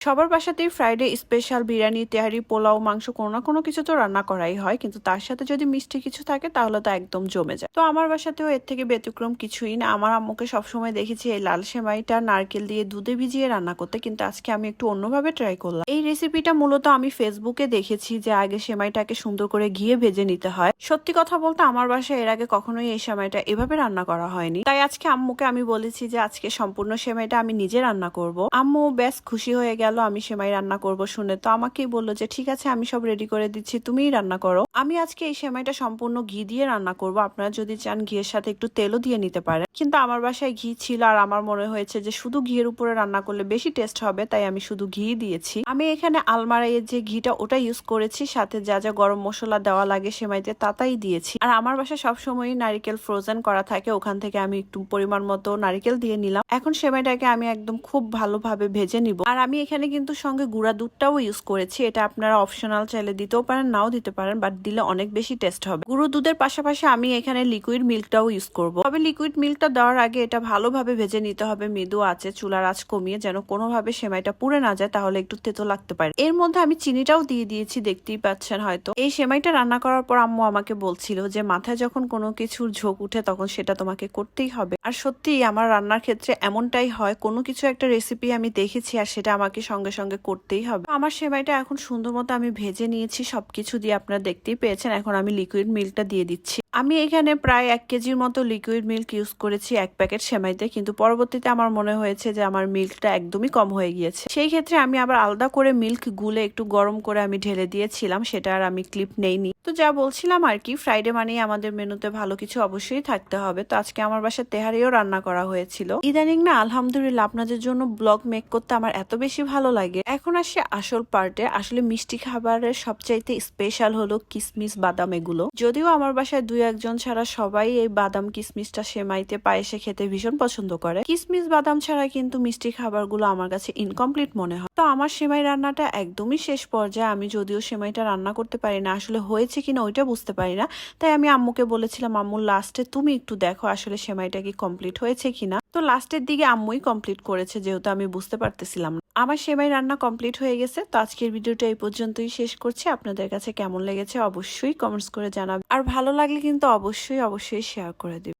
সবার বাসাতেই Friday special biryani, তেহারি, পোলাও, মাংস কোনো না কোনো কিছু তো রান্না করাই হয়, কিন্তু তার সাথে যদি মিষ্টি কিছু থাকে তাহলে তো একদম জমে যায়। তো আমার বাসাতেও এর থেকে ব্যতিক্রম কিছুই না। আমার আম্মুকে সবসময় দেখেছি এই লাল সেমাইটা নারকেল দিয়ে দুধে ভিজিয়ে রান্না করতে, কিন্তু আজকে আমি একটু অন্যভাবে ট্রাই করলাম। এই রেসিপিটা মূলত আমি ফেসবুকে দেখেছি যে আগে সেমাইটাকে সুন্দর করে ঘিয়ে ভেজে নিতে হয়। সত্যি কথা বলতে আমার বাসায় এর আগে কখনোই এই সেমাইটা এভাবে রান্না করা হয়নি, তাই আজকে আম্মুকে আমি বলেছি যে আজকে সম্পূর্ণ সেমাইটা আমি নিজে রান্না করব। আম্মু বেশ খুশি হয়ে গেল আমি সেমাই রান্না করব শুনে। তো আমাকেই বললো যে ঠিক আছে, আমি সব রেডি করে দিচ্ছি, তুমিই রান্না করো। আমি আজকে এই সেমাইটা সম্পূর্ণ ঘি দিয়ে রান্না করব। আপনারা যদি চান ঘিয়ের সাথে একটু তেলও দিয়ে নিতে পারেন, কিন্তু আমার বাসায় ঘি ছিল আর আমার মনে হয়েছে যে শুধু ঘিয়ের উপরে রান্না করলে বেশি টেস্ট হবে, তাই আমি শুধু ঘি দিয়েছি। আমি এখানে আলমারাইয়ের যে ঘিটা ওটা ইউজ করেছি, সাথে যা যা গরম মশলা দেওয়া লাগে সেমাইতে তাই দিয়েছি। আর আমার বাসায় সবসময় নারিকেল ফ্রোজেন করা থাকে, ওখান থেকে আমি একটু পরিমাণ মতো নারিকেল দিয়ে নিলাম। এখন সেমাইটাকে আমি একদম খুব ভালোভাবে ভেজে নিব। আর আমি এখানে কিন্তু সঙ্গে গুঁড়া দুধটাও ইউজ করেছি। এটা আপনারা অপশনাল, চাইলে দিতেও পারেন নাও দিতে পারেন, বাট দিলে অনেক বেশি টেস্ট হবে। গুঁড়ো দুধের পাশাপাশি আমি এখানে লিকুইড মিল্কটাও ইউজ করব। তবে লিকুইড মিল্কটা দেওয়ার আগে এটা ভালোভাবে ভেজে নিতে হবে মৃদু আঁচে, চুলার আঁচ কমিয়ে, যেন কোনোভাবে সেমাইটা পুড়ে না যায়, তাহলে একটু তেতো লাগতে পারে। এর মধ্যে আমি চিনিটাও দিয়ে দিয়েছি, দেখতেই পাচ্ছেন হয়তো। এই সেমাইটা রান্না করার পর আম্মু আমাকে বলছিল যে মাথায় যখন কোনো কিছুর ঝোঁক উঠে তখন সেটা তোমাকে করতেই হবে। আর সত্যি আমার রান্নার ক্ষেত্রে এমনটাই হয়, কোনো কিছু একটা রেসিপি আমি দেখেছি আর সেটা আমাকে সঙ্গে সঙ্গে করতেই হবে। আমার সেমাইটা এখন সুন্দর মতো আমি ভেজে নিয়েছি সবকিছু দিয়ে, আপনারা দেখতেই পেয়েছেন। এখন আমি লিকুইড মিল্কটা দিয়ে দিচ্ছি। আমি এখানে প্রায় 1 কেজির মতো লিকুইড মিল্ক ইউজ করেছি এক প্যাকেট সেমাইতে, কিন্তু পরবর্তীতে আমার মনে হয়েছে যে আমার মিল্কটা একদমই কম হয়ে গিয়েছে। সেই ক্ষেত্রে আমি আবার আলাদা করে মিল্ক গুলে একটু গরম করে আমি ঢেলে দিয়েছিলাম, সেটা আর আমি ক্লিপ নেইনি। তো যা বলছিলাম আর কি, ফ্রাইডে মানেই আমাদের মেনুতে ভালো কিছু অবশ্যই থাকতে হবে। তো আজকে আমার বাসায় তেহারিও রান্না করা হয়েছিল। ইদানিং না আলহামদুলিল্লাহ আপনাদের জন্য ব্লগ মেক করতে আমার এত বেশি ভালো লাগে। এখন আসি আসল পার্টে। আসলে মিষ্টি খাবারের সবচাইতে স্পেশাল হলো কিসমিস, বাদাম এগুলো। যদিও আমার বাসায় 2-1 জন ছাড়া সবাই এই বাদাম কিসমিসটা সেমাইতে পায়েসে খেতে ভীষণ পছন্দ করে। কিসমিস বাদাম ছাড়া কিন্তু মিষ্টি খাবারগুলো আমার কাছে ইনকমপ্লিট মনে হয়। তো আমার সেমাই রান্নাটা একদমই শেষ পর্যায়ে। আমি যদিও সেমাইটা রান্না করতে পারি না, আসলে হয়েছে কিনা ওইটা বুঝতে পারি না, তাই আমি আম্মুকে বলেছিলাম আম্মু লাস্টে তুমি একটু দেখো আসলে সেমাইটা কি কমপ্লিট হয়েছে কিনা। তো লাস্টের দিকে আম্মুই কমপ্লিট করেছে, যেহেতু আমি বুঝতে পারতেছিলাম না। আমার সেমাই রান্না কমপ্লিট হয়ে গেছে। তো আজকের ভিডিওটা এই পর্যন্তই শেষ করছি। আপনাদের কাছে কেমন লেগেছে অবশ্যই কমেন্টস করে জানাবেন, আর ভালো লাগলে কিন্তু অবশ্যই শেয়ার করে দিবেন।